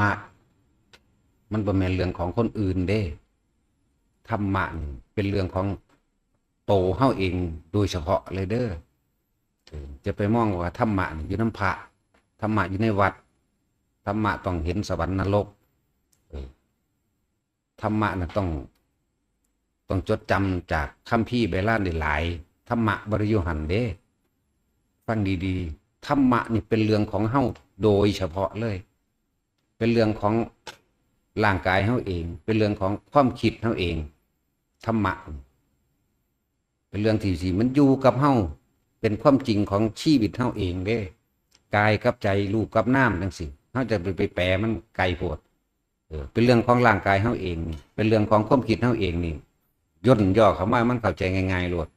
มะมันบ่แม่นเรื่องของคนอื่นเด้ธรรมะนี่เป็นเรื่องของโตเฮาเองโดยเฉพาะเลยเด้อจะไปมองว่าธรรมะนี่อยู่น้ำพระธรรมะอยู่ในวัดธรรมะต้องเห็นสวรรค์นรกธรรมะน่ะต้องจดจำจากคัมภีร์โบราณได้หลายธรรมะบริยุหันเด้ฟังดีๆธรรมะนี่เป็นเรื่องของเฮาโดยเฉพาะเลยเป็นเรื่องของร่างกายเฮาเองเป็นเรื่องของความคิดเฮาเองธรรมะเป็นเรื่องที่มันอยู่กับเฮาเป็นความจริงของชีวิตเฮาเองเด้กายกับใจรูปกับนามจังซี่เฮาจะไปแปลมันไกลโพดเป็นเรื่องของร่างกายเฮาเองนี่เป็นเรื่องของความคิดเฮาเองนี่ย่นย่อเข้ามามันเข้าใจง่ายๆโลด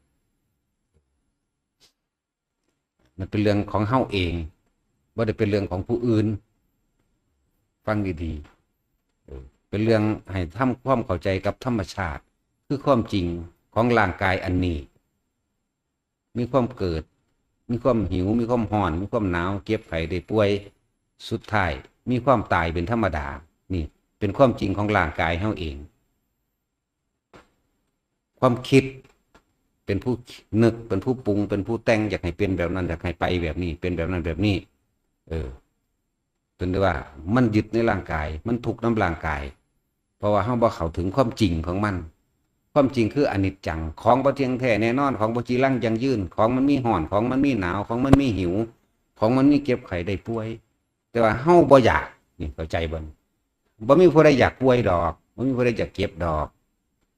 มันเป็นเรื่องของเฮาเองบ่ได้เป็นเรื่องของผู้อื่นฟังดีๆเป็นเรื่องให้ทำความเข้าใจกับธรรมชาติคือความจริงของร่างกายอันนี้มีความเกิดมีความหิวมีความร้อนมีความหนาวเก็บไข้ได้ป่วยสุดท้ายมีความตายเป็นธรรมดานี่เป็นความจริงของร่างกายเฮาเองความคิดเป็นผู้นึกเป็นผู้ปรุงเป็นผู้แต่งอยากให้เป็นแบบนั้นอยากให้ไปแบบนี้เป็นแบบนั้นแบบนี้เป็นว่ามันยึดในร่างกายมันทุกข์น้ำร่างกายเพราะว่าเฮาบ่เข้าถึงความจริงของมันความจริงคืออนิจจังของบ่เที่ยงแท้แน่นอนของบ่จีรังยั่งยืนของมันมีร้อนของมันมีหนาวของมันมีหิวของมันมีเก็บไข้ได้ป่วยแต่ว่าเฮาบ่อยากนี่เข้าใจบ่มีผู้ใดอยากป่วยดอกบ่มีผู้ใดอยากเก็บดอก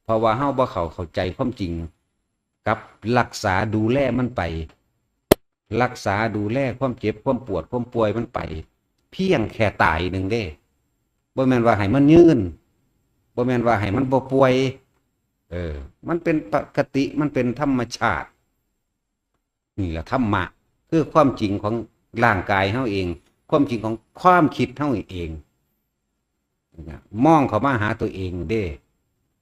เพราะว่าเฮาบ่เข้าใจความจริงกับรักษาดูแลมันไปรักษาดูแลความเจ็บความปวดความป่วยมันไปเพียงแค่ตายหนึ่งเด้บ่แม่นว่าให้มันยืนบ่แม่นว่าให้มันบ่ป่วยมันเป็นปกติมันเป็นธรรมชาตินี่แหละธรรมะคือความจริงของร่างกายเฮาเองความจริงของความคิดเฮาเองมองเข้ามาหาตัวเองเด้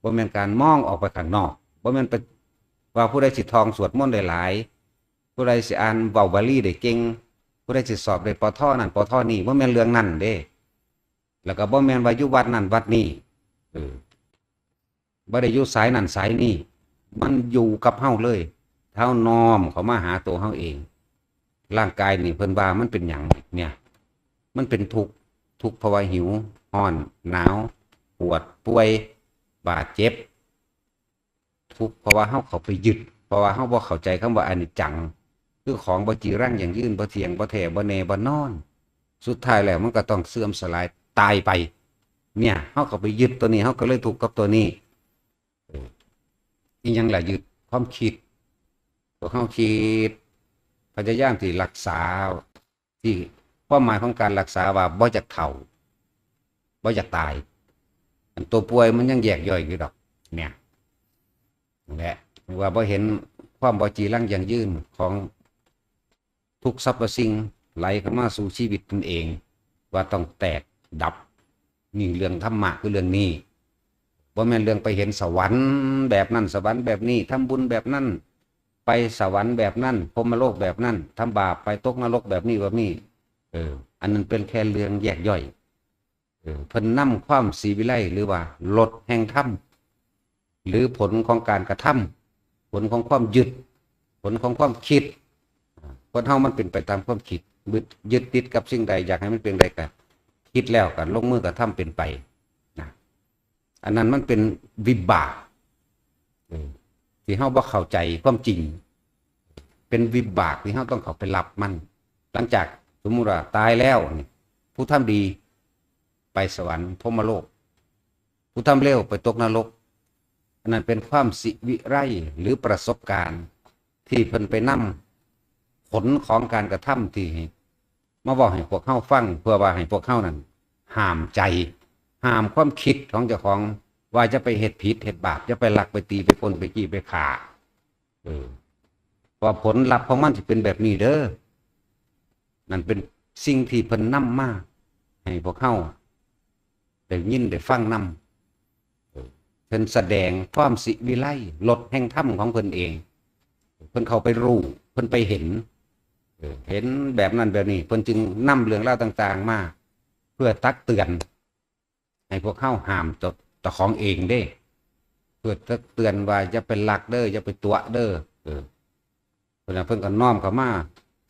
บ่แม่นการมองออกไปข้างนอกบ่แม่นไปว่าผู้ใดสิท่องสวดมนต์ได้หลายผู้ใดสิอ่านเว้าบาลีได้เก่งผู้ใดสิสอบได้ปทนั่นปทนี่บ่แม่นเรื่องนั้นเด้แล้วก็บ่แม่นว่าอยู่วัดนั่นวัดนี้บ่ได้อยู่สายนั่นสายนี้มันอยู่กับเฮาเลยเฮาน้อมเข้ามาหาตัวเฮาเองร่างกายนี่เพิ่นว่ามันเป็นหยังเนี่ยมันเป็นทุกข์เพราะว่าหิวร้อนหนาวปวดป่วยบาดเจ็บทุกข์เพราะว่าเฮาเข้าไปยึดเพราะว่าเฮาบ่เข้าใจคำว่าอนิจจังคือของบ่จีรังยั่งยืนบ่เที่ยงบ่แท้บ่แน่บ่นอนสุดท้ายแล้วมันก็ต้องเสื่อมสลายตายไปเนี่ยเฮาเข้าไปยึดตัวนี้เฮาก็เลยทุกข์กับตัวนี้อีกอย่างล่ะยึดความคิดพวกเฮาคิดพยายามที่รักษาที่ความหมายของการรักษาว่าบ่อยากเฒ่าบ่อยากตายตัวป่วยมันยังแยกย่อยอยู่ดอกเนี่ยนั่นแหละว่าบ่เห็นความบ่จีรังยั่งยืนของทุกสรรพสิ่งไหลเข้ามาสู่ชีวิตตนเองว่าต้องแตกดับนี่เรื่องธรรมะคือเรื่องนี้บ่แม่นเรื่องไปเห็นสวรรค์แบบนั้นสวรรค์แบบนี้ทำบุญแบบนั้นไปสวรรค์แบบนั้นพรหมโลกแบบนั้นทำบาปไปตกนรกแบบนี้แบบนี้อันนั้นเป็นแค่เรื่องแยกย่อยเพิ่นนำความศรีวิไลหรือว่าลดแห่งธรรมหรือผลของการกระทำผลของความยึดผลของความคิดคนเฮามันเป็นไปตามความคิดยึดติดกับสิ่งใดอยากให้มันเป็นใดก็คิดแล้วก็ลงมือกระทำเป็นไปนะอันนั้นมันเป็นวิบากที่เฮาบ่เข้าใจความจริงเป็นวิบากที่เฮาต้องเข้าไปรับมันหลังจากสมมุติว่าตายแล้วนี่ผู้ทำดีไปสวรรค์พรหมโลกผู้ทำเลวไปตกนรกอันนั้นเป็นความสิวิไลหรือประสบการณ์ที่เพิ่นไปนำผลของการกระทำที่มาบอกให้พวกเฮาฟังเพื่อว่าให้พวกเฮานั้นห้ามใจห้ามความคิดของเจ้าของว่าจะไปเฮ็ดผิดเฮ็ดบาปจะไปลักไปตีไปปล้นไปจี้ไปฆ่าว่าผลลัพธ์ของมันสิเป็นแบบนี้เด้อนั่นเป็นสิ่งที่เพิ่นนำมาให้พวกเฮาได้ยินได้ฟังนำเพิ่นแสดงความสิวิไลลดแห่งธรรมของเพิ่นเองเพิ่นเข้าไปรู้เพิ่นไปเห็นแบบนั้นแบบนี้เพิ่นจึงนำเรื่องราวต่างๆมาเพื่อตักเตือน ให้พวกเข้าห้ามต่อของเองเด้เพื่อเตือนว่าจะเป็นหลักเด้อจะไปตัวเด้อเพิ่นก็น้อมเข้ามา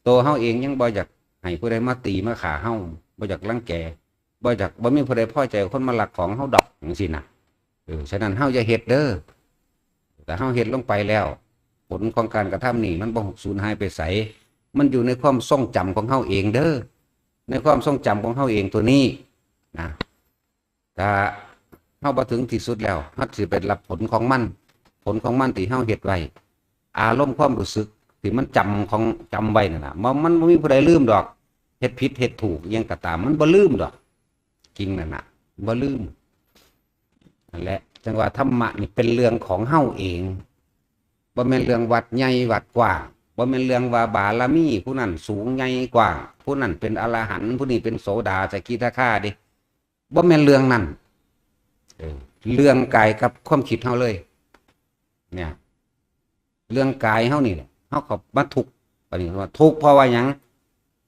ตัวเฮาเองยังบ่อยากให้ผู้ใดมาตีมาขาเฮาบ่อยากรังแกบ่อยากบ่มีผู้ใดพอใจคนมาหลักของเฮาดอกจังซี่นะฉะนั้นเฮาอย่าเฮ็ดเด้อแต่เฮาเฮ็ดลงไปแล้วผลของการกระทำนี่มันบ่สูญหายไปไสมันอยู่ในความทรงจำของเฮาเองเด้อในความทรงจำของเฮาเองตัวนี้นะถ้าเฮาบ่ถึงที่สุดแล้วเฮาสิไปรับผลของมันที่เฮาเฮ็ดไว้อารมณ์ความรู้สึกที่มันจำไว้นั่นน่ะมันบ่มีผู้ใดลืมดอกเฮ็ดผิดเฮ็ดถูกอิหยังก็ตามมันบ่ลืมดอกจริงนั่นน่ะบ่ลืมนั่นแหละจังว่าธรรมะนี่เป็นเรื่องของเฮาเองบ่แม่นเรื่องวัดใหญ่วัดกว้างบ่แม่นเรื่องว่าบารมีผู้นั้นสูงใหญ่กว้างผู้นั้นเป็นอรหันต์ผู้นี้เป็นโสดาสกิทาคาเด้บ่แม่นเรื่องนั้นเรื่องกายกับความคิดเฮาเลยเนี่ยเรื่องกายเฮานี่แหละเฮาก็มาทุกข์บัดนี้ว่าทุกข์เพราะว่าหยัง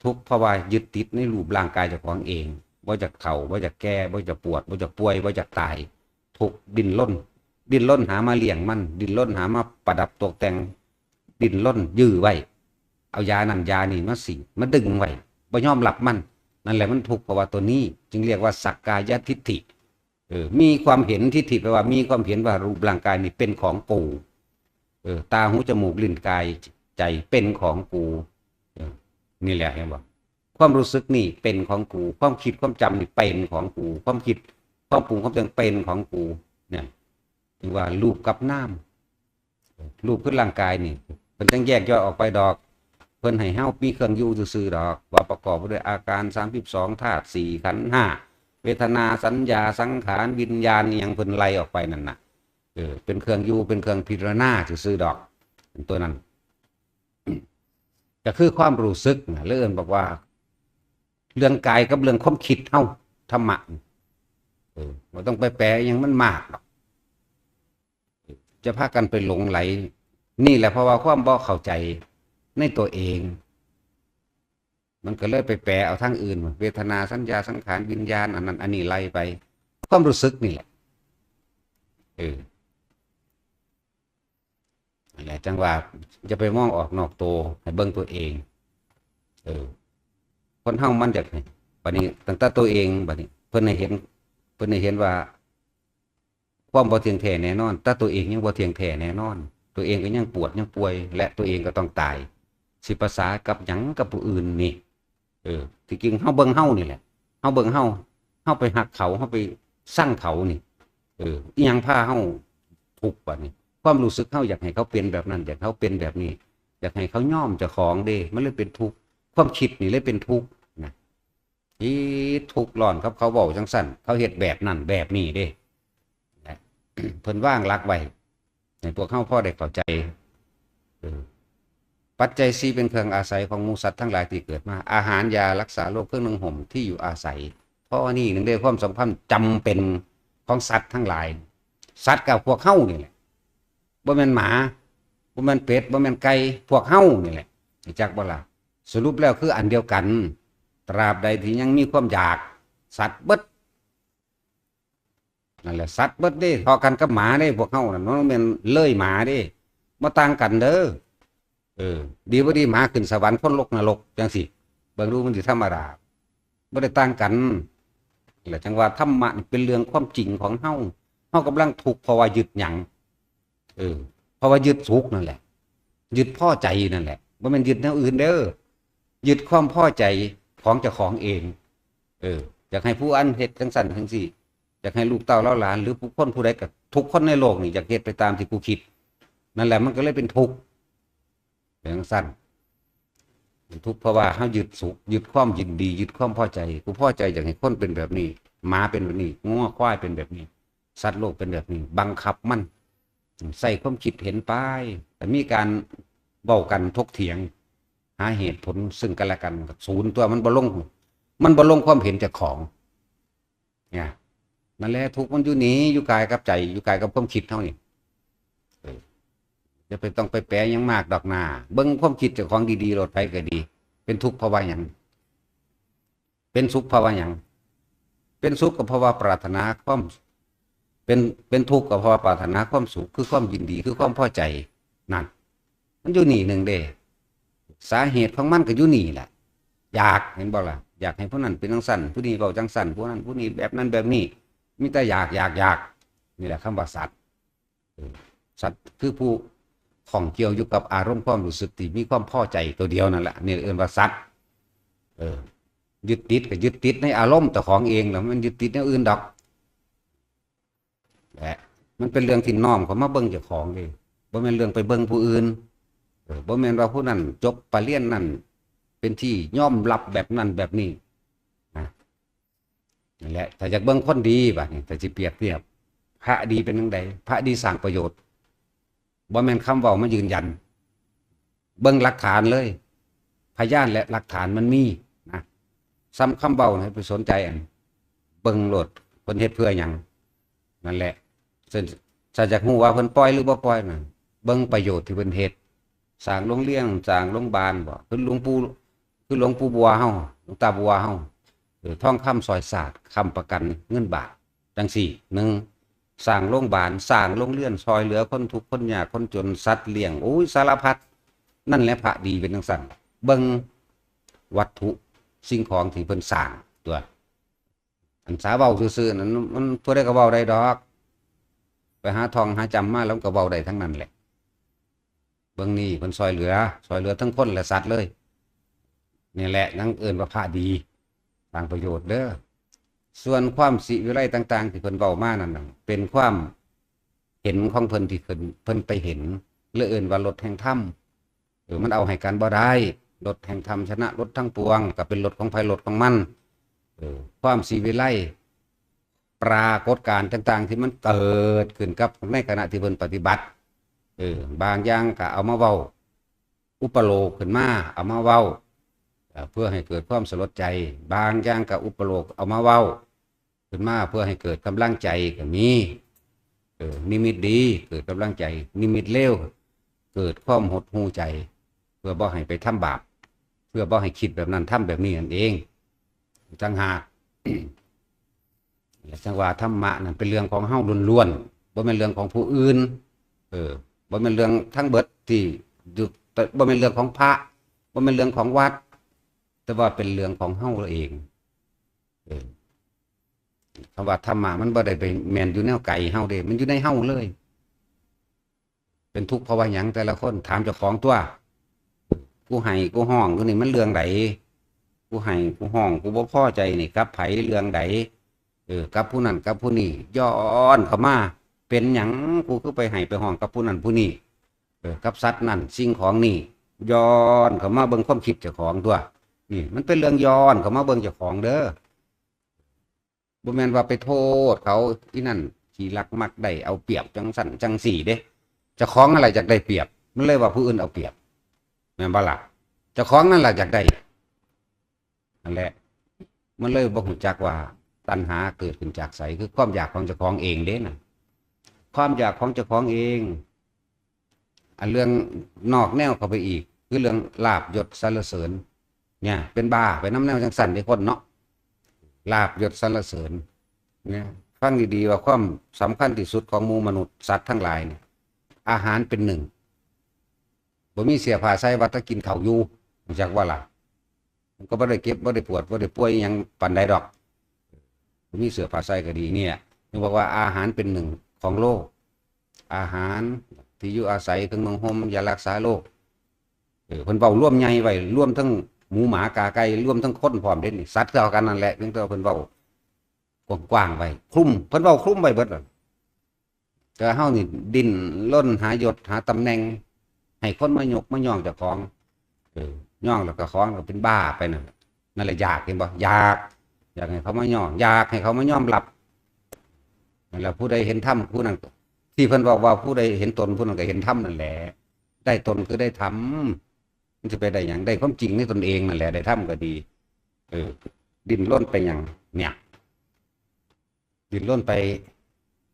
ทุกข์เพราะว่ายึดติดในรูปร่างกายเจ้าของเองบ่จากเฒ่าบ่จากแก่บ่จากปวดบ่จากป่วยบ่จากตายทุกข์ดิ้นรนหามาเลี้ยงมันดิ้นรนหามาประดับตกแต่งดิ้นรนยื้อไว้เอายานั่นยานี่มาสิมาดึงไว้บ่ยอมรับมันนั่นแหละมันทุกข์เพราะว่าตัวนี้จึงเรียกว่าสักกายทิฏฐิมีความเห็นทิฏฐิแปลว่ามีความเห็นว่ารูปร่างกายนี่เป็นของกูตาหูจมูกลิ้นกายใจเป็นของกูนี่แหละเห็นบ่ความรู้สึกนี่เป็นของกูความคิดความจำนี่เป็นของกูความคิดความปรุงความแต่งเป็นของกูเนี่ยถึงว่ารูปกับน้ำรูปขึ้นร่างกายนี่เพิ่นต้องแยกย่อยออกไปดอกเพิ่นให้เฮามีเครื่องอยู่ซื่อๆดอกว่าประกอบด้วยอาการ32ธาตุ4ขันธ์5เวทนาสัญญาสังขารวิญญาณนี่ยังเพิ่นไล่ออกไปนั่นน่ะเป็นเครื่องอยู่เป็นเครื่องพิจารณาซื่อๆดอกเป็นตัวนั้นก็คือความรู้สึกนะเรื่องบอกว่าเรื่องกายกับเรื่องความคิดเฮาธรรมะบ่ต้องไปแปลยังมันมากหรอกจะพากันไปหลงไหลนี่แหละเพราะว่าความบ่เข้าใจในตัวเองมันก็เลยไปแปลเอาทางอื่นเวทนาสัญญาสังขารวิญญาณอันนั้นอันนี้ไล่ไปความรู้สึกนี่แหละอะไรจังว่าจะไปมองออกนอกตัวให้เบิ่งตัวเองคนเฮามันจากไหนบัดนี้ตั้งแต่ตัวเองบัดนี้เพิ่นให้เห็นว่าความบ่เที่ยงแท้แน่นอนแต่ตัวเองยังบ่เที่ยงแท้แน่นอนตัวเองก็ยังปวดยังป่วยและตัวเองก็ต้องตายสิประสากับหยังกับผู้อื่นนี่ที่จริงเฮาเบิ่งเฮานี่แหละเฮาเบิ่งเฮาไปหักเขาเฮาไปสร้างเขานี่อีหยังพาเฮาทุกข์บัดนี้ความรู้สึกเขาอยากให้เขาเป็นแบบนั้นอยากเขาเป็นแบบนี้อยากให้เขาย่อมเจ้าของเด้มันเลยเป็นทุกข์ความคิดนี่เลยเป็นทุกข์นะที่ทุกข์ร้อนครับเขาบอกจังสั่นเขาเฮ็ดแบบนั้นแบบนี้เด้เพิ่นว่างรักไว้ให้พวกเขาพ่อได้เข้าใจปัจจัย4เป็นเครื่องอาศัยของหมู่สัตว์ทั้งหลายที่เกิดมาอาหารยารักษาโรคเครื่องนึ่งห่มที่อยู่อาศัยเพราะนี่หนึ่งในความสัมพันธ์จำเป็นของสัตว์ทั้งหลายสัตว์กับพวกเฮานี่แหละบ่แม่นหมาบ่แม่นเป็ดบ่แม่นไก่พวกเฮานี่แหละจักบ่ล่ะสรุปแล้วคืออันเดียวกันตราบใดที่ยังมีความอยากสัตว์เบิดนั่นแหละสัตว์เบิดเด้พอกันกับหมาเด้พวกเฮานั่นมันแม่นเลยหมาเด้บ่ต่างกันเด้อดีบ่ดีหมาขึ้นสวรรค์คนลกนรกจังซี่เบิ่งดูมันสิธรรมดาบ่ได้ต่างกันแหละจังว่าธรรมะนี่เป็นเรื่องความจริงของเฮากำลังทุกข์เพราะว่ายึดหยังเพราะว่ายึดสุขนั่นแหละยึดพ่อใจนั่นแหละว่ามันยึดแนวอื่นเด้อยึดความพ่อใจของเจ้าของเองอยากให้ผู้อันเฮ็ดจังสั่นจังซี่อยากให้ลูกเต้าเล่าหลานหรือผู้คนผู้ใดกับทุกคนในโลกนี่อยากเฮ็ดไปตามที่กูคิดนั่นแหละมันก็เลยเป็นทุกข์จังสั่นเป็นทุกข์เพราะว่าเฮายึดสุขยึดความยินดียึดความพอใจกูพอใจอยากให้คนเป็นแบบนี้หมาเป็นแบบนี้งัวควายเป็นแบบนี้สัตว์โลกเป็นแบบนี้บังคับมันใส่ความคิดเห็นไปแต่มีการเว้ากันทกเถียงหาเหตุผลซึ่งกันและกันศูนย์ตัวมันบ่ลงความเห็นจากของเนี่ยนั่นแหละทุกมันอยู่นี้อยู่กายกับใจอยู่กายกับความคิดเท่านี้จะไปต้องไปแปลยังมากดอกหน้าเบิ่งความคิดจากของดีๆโลดไปก็ดีเป็นทุกข์เพราะว่าหยังเป็นสุขเพราะว่าหยังเป็ เป็นสุขก็เพราะว่าปรารถนาความเป็นทุกข์ก็เพราะว่าปรารถนาความสุขคือความยินดีคือความพอใจนั่นมันอยู่นี่หนึ่งเด้สาเหตุของมันก็อยู่นี่แหละอยากเห็นบ่ล่ะอยากให้ผู้นั้นเป็นจังสั่นผู้นี้เว้าจังสั่นผู้นั้นผู้นี้แบบนั้นแบบนี้มีแต่อยากนี่แหละคำว่าสัตว์สัตว์คือผู้ของเกี่ยวอยู่กับอารมณ์ความรู้สึกที่มีความพอใจตัวเดียวนั่นแหละนี่เรียกว่าสัตว์ยึดติดกับยึดติดในอารมณ์แต่ของเองแล้วมันยึดติดในอื่นดอกแหละมันเป็นเรื่องที่น้อมเขามาเบิ่งเจ้าของเลยบ่แม่นเรื่องไปเบิ่งผู้อื่นบ่แม่นว่าผู้นั้นจบปริญญานั้นเป็นที่ยอมรับแบบนั้นแบบนี้นั่นแหละถ้าอยากเบิ่งคนดีบัดนี้ถ้าสิเปรียบเทียบพระดีเป็นจังไดพระดีสร้างประโยชน์บ่แม่นคำเว้ามายืนยันเบิ่งหลักฐานเลยพยานและหลักฐานมันมีนะซ้ำคำเว้าให้ไปสนใจอันเบิ่งโลดเพิ่นเฮ็ดเพื่อหยังนั่นแหละถ้าอยากรู้ว่าเพิ่นปล่อยหรือบ่ปล่อยน่ะเบิ่งประโยชน์ที่เพิ่นเฮ็ดสร้างโรงเรียนสร้างโรงพยาบาลบ่คือหลวงปู่บัวเฮาหลวงตาบัวเฮาทองคำซอยศาสตร์ค้ำประกันเงินบาทจังซี่1สร้างโรงพยาบาลสร้างโรงเรียนซอยเหลือคนทุกข์คนยากคนจนสัตว์เลี้ยงโอ้ยสารพัดนั่นแหละพระดีเป็นจังซั่นเบิ่งวัตถุสิ่งของที่เพิ่นสร้างตัวอันสาเว้าซื่อๆนั้นมันผู้ใดก็เว้าได้ดอกไปหาทองหาจำมาแล้วก็เว้าได้ทั้งนั้นแหละเบิ่งนี่เพิ่นซอยเหลือทั้งคนและสัตว์เลยนี่แหละนั่งเอิ้นว่าพระดีสร้างประโยชน์เด้อส่วนความสิวิไลต่างๆที่เพิ่นเว้ามานั่นเป็นความเห็นของเพิ่นที่เพิ่นไปเห็นหรือเอิ้นว่ารถแห่งธรรมมันเอาให้กันบ่ได้รถแห่งธรรมชนะรถทั้งปวงก็เป็นรถของไผรถของมันความสิวิไลปรากฏการณ์ต่างๆที่มันเกิดขึ้นกับในขณะที่เพิ่นปฏิบัติบางอย่างก็เอามาเว้าอุปโลกขึ้นมาเอามาเว้าเพื่อให้เกิดความสลดใจบางอย่างก็อุปโลกเอามาเว้าขึ้นมาเพื่อให้เกิดกำลังใจก็มีนิมิตดีเกิดกำลังใจนิมิตเลวเกิดความหดหู่ใจเพื่อบ่ให้ไปทำบาปเพื่อบ่ให้คิดแบบนั้นทำแบบนี้นั่นเองจังหากจังว่าธรรมะนั่นเป็นเรื่องของเฮาล้วนๆบ่แม่นเรื่องของผู้อื่นบ่แม่นเรื่องทั้งเบิดที่อยู่บ่แม่นเรื่องของพระบ่แม่นเรื่องของวัดแต่ว่าเป็นเรื่องของเฮาเองคำว่าธรรมะมันบ่ได้ไปแม่นอยู่แนวไกลเฮาเด้มันอยู่ในเฮาเลยเป็นทุกข์เพราะว่าหยังแต่ละคนถามเจ้าของตัวกูให้กูห้องกูนี่มันเรื่องใดกูให้กูห้องกูบ่พอใจนี่กับไผเรื่องใดกับผู้นั้นกับผู้นี้ย้อนเข้ามาเป็นหยังกูคือไปให้ไปห้องกับผู้นั้นผู้นี้กับสัตว์นั่นสิ่งของนี่ย้อนเข้ามาเบิ่งความคิดเจ้าของตัวนี่มันเป็นเรื่องย้อนเข้ามาเบิ่งเจ้าของเด้อบ่แม่นว่าไปโทษเขาที่นั่นขี้รักมักได้เอาเปรียบจังสั่นจังสี่เด้เจ้าของอะไรจากได้เปรียบมันเลยว่าผู้อื่นเอาเปรียบแม่นบ่ล่ะเจ้าของนั่นล่ะจากได้นั่นแหละมันเลยบ่รู้จักว่าตัณหาเกิดขึ้นจากไสคือความอยากของเจ้าของเองเด้น่ะความอยากของเจ้าของเองอันเรื่องนอกแนวเข้าไปอีกคือเรื่องลาภยศสรรเสริญเนี่ยเป็นบ้าไปน้ำแนวจังสั่นในคนเนาะลาภยศสรรเสริญเนี่ยฟังดีๆว่าความสำคัญที่สุดของหมู่มนุษย์สัตว์ทั้งหลายเนี่ยอาหารเป็นหนึ่งบ่มีเสียผ้าใส่วัดถ้ากินข้าวอยู่จากว่าล่ะมันก็บ่ได้เก็บบ่ได้ปวดบ่ได้ป่วยหยังปานใดดอกบ่มีเสื้อผ้าใส่ก็ดีเนี่ยยังบอกว่าอาหารเป็นหนึ่งของโลกอาหารที่อยู่อาศัยเครื่องมือห่มยารักษาโรคเพิ่นเว้าร่วมใหญ่ไว้ร่วมทั้งหมูหมากาไก่ร่วมทั้งคนพร้อมเด้นี่สัตว์เท่ากันนั่นแหละเพียงแต่เพิ่นเว้ากว้างๆไว้คลุมเพิ่นเว้าคลุมไว้เบิดแต่เฮานี่ดิ้นร่นหายศหาตำแหน่งให้คนมายกมาย่องเจ้าของย่องแล้วก็ของก็เป็นบ้าไปนั่นแหละอยากเห็นบ่อยากให้เขามาย่องอยากให้เขามายอมรับนั่นแหละผู้ใดเห็นธรรมผู้นั้นที่เพิ่นบอกว่าผู้ใดเห็นตนผู้นั้นก็เห็นธรรมนั่นแหละได้ตนคือได้ธรรมมันจะไปได้อย่างได้ความจริงในตนเองนั่นแหละได้ธรรมก็ดีดิ้นร่นไปอย่างเนี่ยดิ้นร่นไป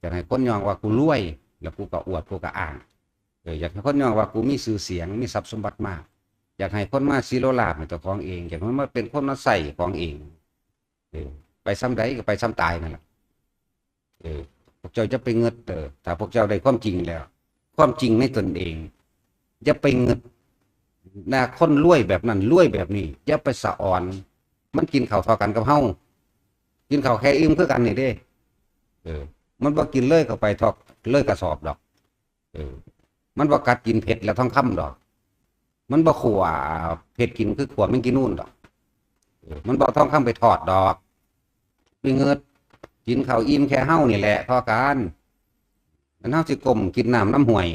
อยากให้คนย่องว่ากูรวยแล้วกูก็อวดกูก็อ้างอยากให้คนย่องว่ากูมีชื่อเสียงมีทรัพย์สมบัติมากอยากให้คนมาซีโรลาภให้เจ้าของเองอยากให้มันมาเป็นคนมาใส่ของเอง ไปซ้ำใดก็ไปซ้ำตายนั่นแหละพวกเจ้าจะไปเงิดถ้าพวกเจ้าได้ความจริงแล้วความจริงในตนเองจะไปเงิดนะคนรวยแบบนั้นรวยแบบนี้จะไปสะอ่อนมันกินข้าวเท่ากันกับเฮากินข้าวแค่อิ่มคือกันนี่เด้มันบ่กินเลยเข้าไปทอกเลยกระสอบดอกมันบ่กัดกินเผ็ดแล้วท้องค่ำดอกมันบ่ขั่วเผ็ดกินคือขั่วมันกินนู่นดอกมันบ่ท้องค่ำไปทอดดอกไปเงิดกินข้าวอิ่มแค่เฮานี่แหละพอกันมันเฮาสิก้มกินน้ำห่วย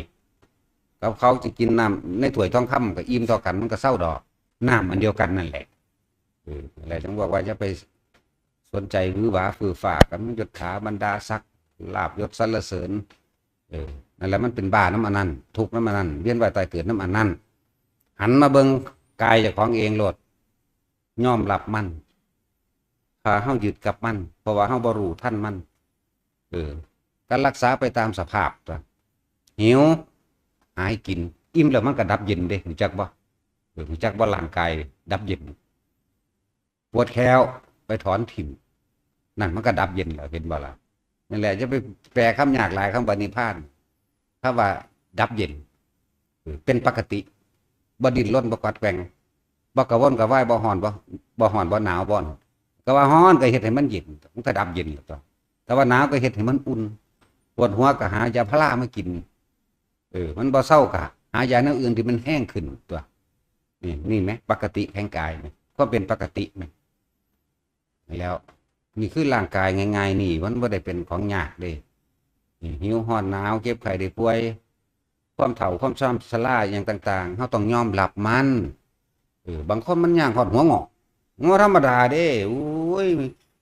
กับเขาจะกินน้ำในถ้วยทองคำกับอิ่มเท่ากันมันก็เศร้าดอกน้ำอันเดียวกันนั่นแหละอะไรต้องบอกว่าจะไปสนใจหรือหวาฝือฝ่ากับยศถาบรรดาศักดิ์ลาบยศสรรเสริญนั่นแหละมันเป็นบ้าน้ำอันนั้นทุกน้ำอันนั้นเวียนว่ายตายเกิดน้ำอันนั้นหันมาเบิ่งกายเจ้าของเองโลดยอมรับมันพาเฮายึดกับมันเพราะว่าเฮาบ่รู้ท่านมันการรักษาไปตามสภาพตัวหิวหายกินอิ่มแล้วมันก็ดับเย็นเด้รู้จักบ่รู้จักบ่ร่างกายดับเย็นปวดแขวไปถอนถิ่มนั่นมันก็ดับเย็นแล้วเห็นบ่ล่ะนั่นแหละจะไปแปลคำยากหลายคำว่านิพพานถ้าว่าดับเย็นเป็นปกติบ่ดิ้นรนบ่กัดแกว่งบ่กระวนกระวายบ่ฮ้อนบ่หนาวบ่ก็ว่าฮ้อนก็เฮ็ดให้มันเย็นมันก็ดับเย็นแล้วแต่ว่าหนาวก็เฮ็ดให้มันอุ่นปวดหัวก็หายาพารามากินมันบ่เศร้าก็หายาแนวอื่นที่มันแห้งขึ้นตัวนี่ไหมปกติแห่งกายไหมก็เป็นปกติไหมแล้วนี่คือร่างกายง่ายๆนี่มันไม่ได้เป็นของยากเลยหิวห้อนหนาวเก็บไข้ได้ป่วยความเฒ่าความซ้ำชราอย่างต่างๆเขาต้องยอมรับมันบางคนมันย่างหอดหัวงอกธรรมดาเด้โอ้ย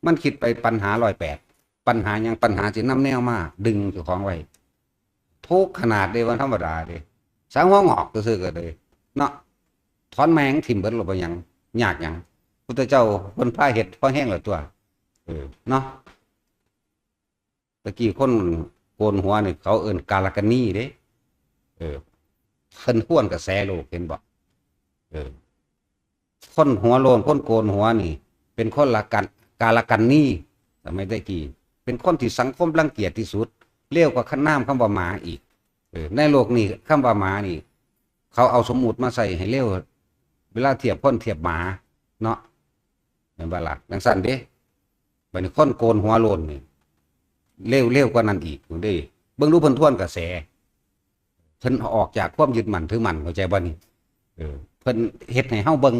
มันคิดไปปัญหา108ปัญหาอย่างปัญหาที่นำแนวมาดึงเจ้าของไว้ทุกขนาดเด้วันธรรมดาเด้สร้างหัวงอกก็ซื้อกันเลยเนาะถอนแมงถิ่มเบิดหลบไปยังยากยังพุทธเจ้าคนผ้าเห็ดพอแห้งหรือตัวเนาะตะกี้คนโกนหัวนี่เขาเอิ้นกาลกันนี่เด้เพิ่นห้วนกระแสโลกเห็นบ่คนหัวโลนคนโกนหัวนี่เป็นคนละกันกาลกันนี่สมัยตะกี้เป็นคนที่สังคมรังเกียจที่สุดเรียกว่าขั้นน้ำคำว่าหมาอีกในโลกนี้คำว่าหมานี่เขาเอาสมมุติมาใส่ให้เร็วเวลาเทียบคนเทียบหมาเนาะเห็นบ่ล่ะดังสั้นเด้บัดนี้คนโกนหัวโลนนี่เร็วกว่านั้นอีกดูดิเบิ่งดูเพิ่นทวนกระแสเพิ่นออกจากความยึดมั่นถือมั่นเข้าใจบ่นี่เพิ่นเฮ็ดให้เฮาเบิ่ง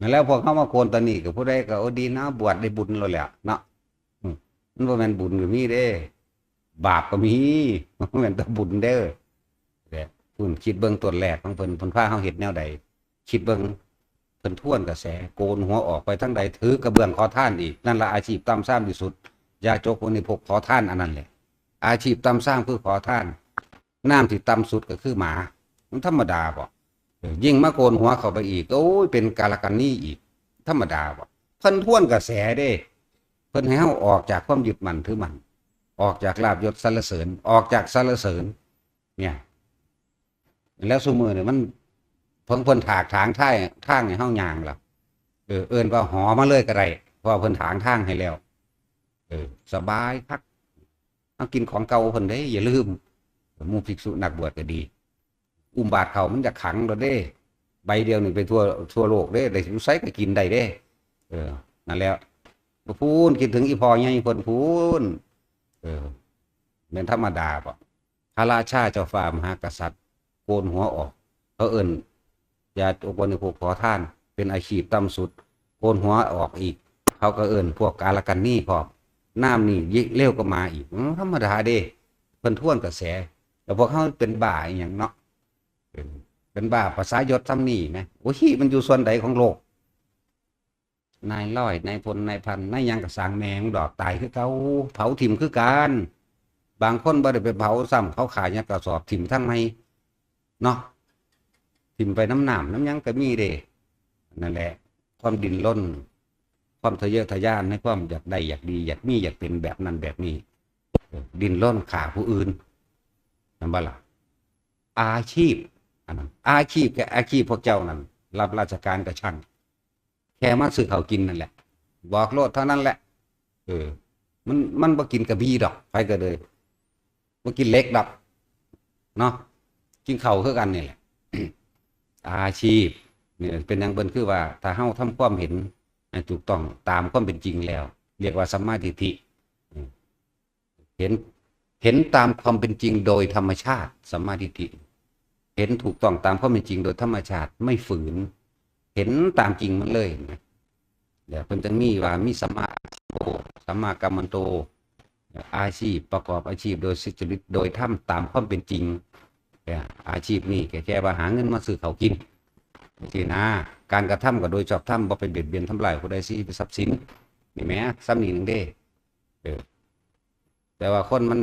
นั่นแล้วพอเข้ามาโกนตอนนี้ก็ผู้ใดก็โอ้ดีนะบวชได้บุญแล้วแหละเนาะมันบ่แม่นบุญก็มีเด้บาปก็มีบ่แม่นแต่บุญเด้อคุณคิดเบิ่งต้นแรกของเพิ่นพาเฮาเฮ็ดแนวใดคิดเบิ่งเพิ่นท่วนกระแสโกนหัวออกไปทั้งใดถือกระเบื้องขอทานอีกนั่นละอาชีพตามซ้ำที่สุดยาจกคนนี้พกขอทานอันนั้นแหละอาชีพตามสร้างเพื่อขอทานน้ำที่ต่ำสุดก็คือหมามันธรรมดาบ่ยิ่งมาโกนหัวเข้าไปอีกโอ้ยเป็นกาลกันนี่อีกธรรมดาบ่เพิ่นท่วนกระแสเด้เพิ่นให้เฮาออกจากความยึดมั่นถือมั่นออกจากลาภยศสรรเสริญออกจากสรรเสริญเนี่ยแล้วซุมื้อเนี่ยมันเพิ่นถากทางทางให้เฮาย่างล่ะเอิ้นว่าหอมาเลยก็ได้เพราะเพิ่นถางทางให้แล้วสบายพักเอากินของเก่าเพิ่นเด้อย่าลืมหมู่ภิกษุนักบวชก็ดีอุ้มบาตรเขามันจะขังเราเด้ใบเดียวนี่ไปทั่วโลกเด้ได้อยู่ไสก็กินได้เด้นั่นแล้วพูนคิดถึงอีพ่อใหญ่เพิ่นพูนเป็นธรรมดาป่ะพระราชาเจ้าฟ้ามหากษัตริย์โกนหัวออกเขาเอิ้นญาติอุปนิพกขอทานเป็นอาชีพต่ำสุดโกนหัวออกอีกเขาก็เอิ้นพวกกาลกันนี่พอน้ำนี่ยิ่งเร็วก็มาอีกธรรมดาเด้เพิ่นท่วนกระแสแต่พวกเขาเป็นบ้าอย่างเนาะเป็นบ้าภาษายศซ้ำนี่ไหมโอ้ยมันอยู่ส่วนใดของโลกนายร้อยนายพลนายพันนายยังกระสางแมงดอกตายคือเขาเผาถิ่มคือการบางคนบ่ได้ไปเผาซ้ำเขาขายยากระสอบถิ่มทั้งไม่เนาะถิ่มไปน้ำยังก็มีเด้นั่นแหละความดินล้นความทะเยอทะยานในความอยากได้อยากดีอยากมีอยากเป็นแบบนั้นแบบนี้ดินล้นขาผู้อื่นนั่นบ่ล่ะอาชีพอันนั้นอาชีพแค่อาชีพพวกเจ้านั้นรับราชการกับช่างแค่มาซื้อเขากินนั่นแหละ บอกโลดเท่านั้นแหละเออมันบ่กินกระบี่ดอกไปก็เลยบ่กินเล็กดอกเนาะกินเข่าคือกันนี่แหละ อาชีพเนี่ยเป็นอย่างเบิ่นคือว่าถ้าเฮาทำความเห็นให้ถูกต้องตามความเป็นจริงแล้วเรียกว่าสัมมาทิฏฐิเห็นเห็นตามความเป็นจริงโดยธรรมชาติสัมมาทิฏฐิเห็นถูกต้องตามความเป็นจริงโดยธรรมชาติไม่ฝืนเห็นตามจริงมันเลยเดี๋ยวเพิ่นจะมีว่ามีสัมมาโตสัมมากัมมันโตอาชีพประกอบอาชีพโดยสุจริตโดยทำตามความเป็นจริงอาชีพนี้แค่ว่าหาเงินมาซื้อข้าวกินสินะการกระทำก็โดยชอบธรรมบ่ไปเบียดเบียนทำลายผู้ใดสิทรัพย์สินนี่แหมซ้ำนี่นึงเด้แต่ว่าคนมัน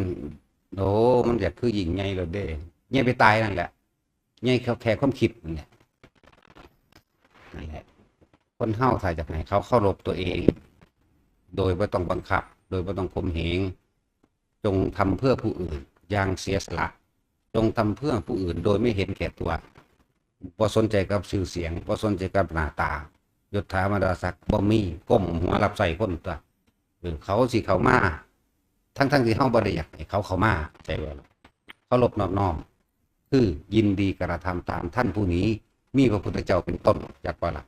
โอ้มันอยากคือหญิงไงเลยเด้ไงไปตายนั่นแหละไงแค่ความคิดนั่นแหละคนเฮาถ้าจากไหนเขาเคารพตัวเอง โดยไม่ต้องบังคับ โดยไม่ต้องข่มเหงจงทำเพื่อผู้อื่นอย่างเสียสละจงทำเพื่อผู้อื่นโดยไม่เห็นแก่ตัวบ่สนใจกับชื่อเสียงบ่สนใจกับหน้าตายศถาบรรดาศักดิ์บ่มีก้มหัวรับใส่คนตัวเขาสิเขามาทั้งที่เฮาบ่ได้อยากให้เขามาใจว่าเขาลบน้อมคือยินดีกระทำตามท่านผู้นี้มีพระพุทธเจ้าเป็นต้นอยากว่าล่ะ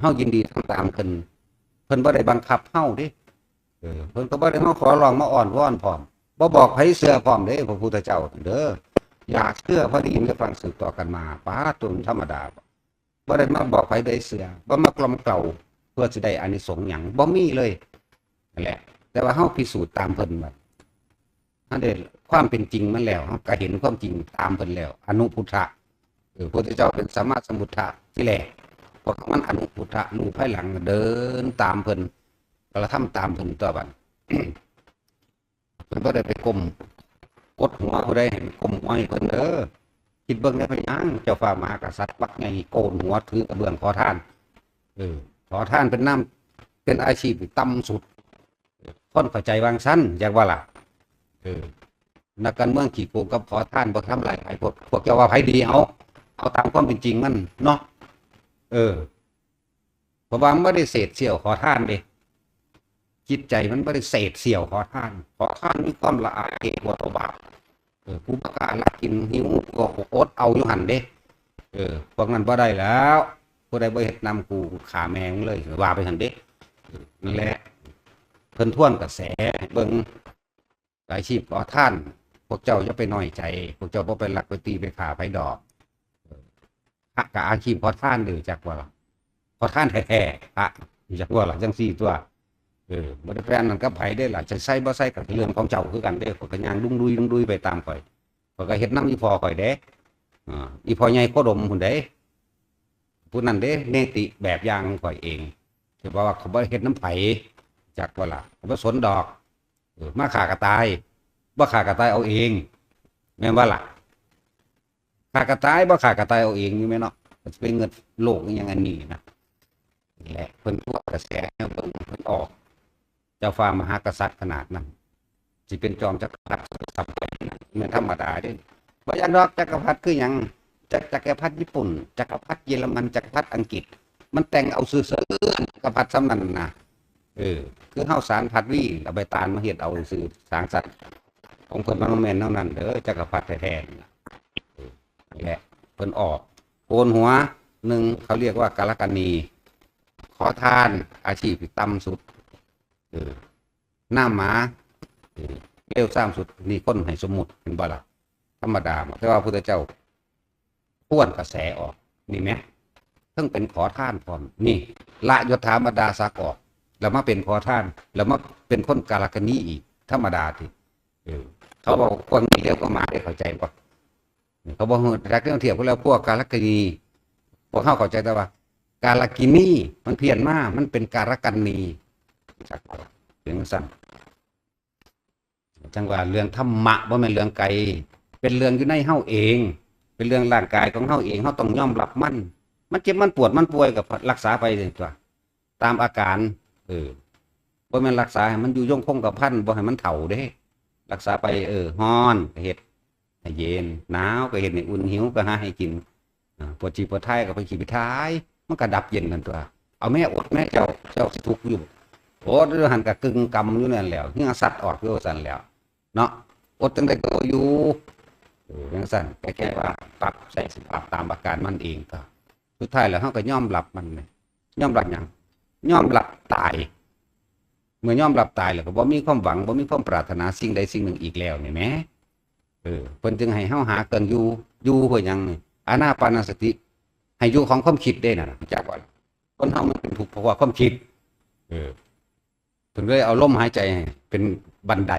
เฮายินดีทำตามเพิ่นบ่ได้บังคับเฮาเด้เพิ่นก็บ่ได้มาขอร้องมาอ้อนวอนพร้อมบ่บอกไผเชื่อพร้อมเด้พระพุทธเจ้าเด้ออยากเชื่อพอดีได้ฟังสืบต่อกันมาป้าตุนธรรมดาบ่ได้มาบอกไผได้เชื่อบ่มากล่อมเกล่าเพื่อสิได้อานิสงส์หยังบ่มีเลยนั่นแหละแต่ว่าเฮาพิสูจน์ตามเพิ่นบัดเฮาได้ความเป็นจริงมันแล้วเฮาก็เห็นความจริงตามเพิ่นแล้วอนุพุทธะพระพุทธเจ้าเป็นสัมมาสัมพุทธะที่แรกพอมันอนุพุทธะรู้ภายหลังเดินตามเพิ่นกระทำตามเพิ่นตัวบัด เพิ่นบ่ได้ไปก้มกดหัวผู้ใดให้ก้มหัวให้เพิ่นเด้อคิดเบิ่งได้เพิ่นยังเจ้าฟ้ามหากษัตริย์ปักไงโกนหัวถือกระเบื้องขอทานขอทานเป็นน้ำเป็นอาชีพต่ำสุดคนเข้าใจวางสั้นอยากว่าล่ะนักการเมืองขี้โกงกับขอทานบ่ทำลายพวกเจ้าว่าไผดีเอาตามความเป็นจริงมันเนาะเพราะว่ามันไม่ได้เศษเสี้ยวขอทานเด้จิตใจมันไม่ได้เศษเสี้ยวขอทานมีความละอายเกรงกลัวต่อบาปผู้ประกาศละกินหิวก็อดเอาอยู่หันเด้พวกนั้นบ่ได้แล้วผู้ใดบ่เฮ็ดนำกูขาแมงเลยว่าไปหันเด้นั่นแหละเพิ่นท่วนกระแสเบิ่งอาชีพขอทานพวกเจ้าอย่าไปน้อยใจพวกเจ้าบ่ไปลักไปตีไปฆ่าไปดอกกับอาชีพขอทานเด้อจักว่าขอทานแท้ๆจักว่าล่ะจังซี่ตัวบ่ได้แปลนนั่นกับไผได้ล่ะจะใส่บ่ใส่ก็เรื่องของเจ้าคือกันเด้ข้อยก็ย่างดุ้ยไปตามข่อยก็เฮ็ดนำอีพ่อข่อยเด้อีพ่อใหญ่โคดมพุ่นเด้ผู้นั้นเด้เนติแบบอย่างของข่อยเองสิว่าเขาบ่เฮ็ดน้ำไผจักว่าล่ะบ่สนดอกมาฆ่ากระต่ายบ่ฆ่ากระต่ายเอาเองแม่นบ่ล่ะฆ่ากระต่ายบ่ฆ่ากระต่ายเอาเองนี่แม่นเนาะสิเป็นเงินโลกอีหยังอันนี้นะนี่แหละเพิ่นทั่วกระแสเบิ่งเพิ่นออกเจ้าฟ้ามหากษัตริย์ขนาดนั้นสิเป็นจอมจักรพรรดิสับไปไม่ธรรมดาเด้บ่อยากดอกจักรพรรดิคือหยังจักรพรรดิญี่ปุ่นจักรพรรดิเยอรมันจักรพรรดิอังกฤษมันแต่งเอาซื่อๆจักรพรรดิซ้ำนั่นนะคือเฮาสารพัดวีเอาใบตาลมาเฮ็ดเอาซื่อสร้างสรรค์ของเพิ่นมันบ่แม่นเท่านั้นเด้อจักรพรรดิแท้ๆนี่แหละเพิ่นออกโกนหัวหนึ่งเขาเรียกว่ากาลกัณีขอทานอาชีพต่ำสุดหน้าหมาเร็วสร้างสุดนี่คนให้สมมุติเป็นบ่ล่ะธรรมดาแต่ว่าพระพุทธเจ้าพ้วนกระแสออกนี่ไหมทั้งเป็นขอทานพร้อมนี่ละยศถาบรรดาศักดิ์ออกแล้วมาเป็นขอทานแล้วมาเป็นคนกาลกัณีอีกธรรมดาที่เขาบอกคนเลี้ยวก็มาได้เข้าใจป่ะเขาบอกรักเรื่องเทียบกันแล้วพวกกาลกัณีพวกเขาเข้าใจแต่ว่ากาลกินีมันเพี้ยนมากมันเป็นการกันนีจักเรื่องสั้นจังว่าเรื่องธรรมะว่าเป็นเรื่องไกลเป็นเรื่องอยู่ในเฮาเองเป็นเรื่องร่างกายของเฮาเองเฮาต้องยอมรับมันเจ็บมันปวดมันป่วยกับรักษาไปเลยตัวตามอาการบ่แม่นรักษาให้มันอยู่ยงคงกับพันบ่ให้มันเฒ่าเด้รักษาไปฮ้อนก็เฮ็ดให้เย็นหนาวก็เฮ็ดให้อุ่นหิวก็หาให้กินปวดจีปวดท้ายก็ไปขี้ไปท้ายมันก็ดับเย็นกันตัวเอาแม่อดแม่เจ้าสิทุกข์อยู่ โอ้หรือหันกับกึ่งกำอยู่นั่นแหล้วที่สัตว์ออกอยู่สั่นแล้วเนาะอดจังได้ก็อยู่ยังสั่นแค่ว่าปรับใส่สภาพตามอาการมันเองก็สุดท้ายแล้วเขาก็ยอมรับมันเลยยอมรับอย่างยอมรับตายเมื่อยอมรับตายแล้วก็บ่มีความหวังบ่มีความปรารถนาสิ่งใดสิ่งหนึ่งอีกแล้วนี่แหมเพิ่นจึงให้เฮาหากันอยู่เพื่อหยังนี่อานาปานสติให้อยู่ของความคิดได้น่ะจักว่าคนเฮามันเป็นทุกข์เพราะว่าความคิดเออถึงเลยเอาลมหายใจเป็นบันได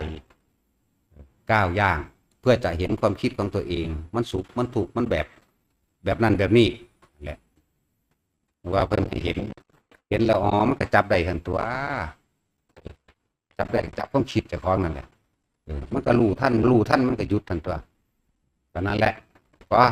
ก้าวย่างเพื่อจะเห็นความคิดของตัวเองมันสุขมันทุกข์มันแบบนั้นแบบนี้แหละว่าเพิ่นให้เห็นแล้วอ๋อมันก็จับได้ทันตัวจับได้จับความคิดเจ้าของนั่นแหละมันก็รู้ท่านมันก็หยุดทันตัวตอนนั้นแหละก็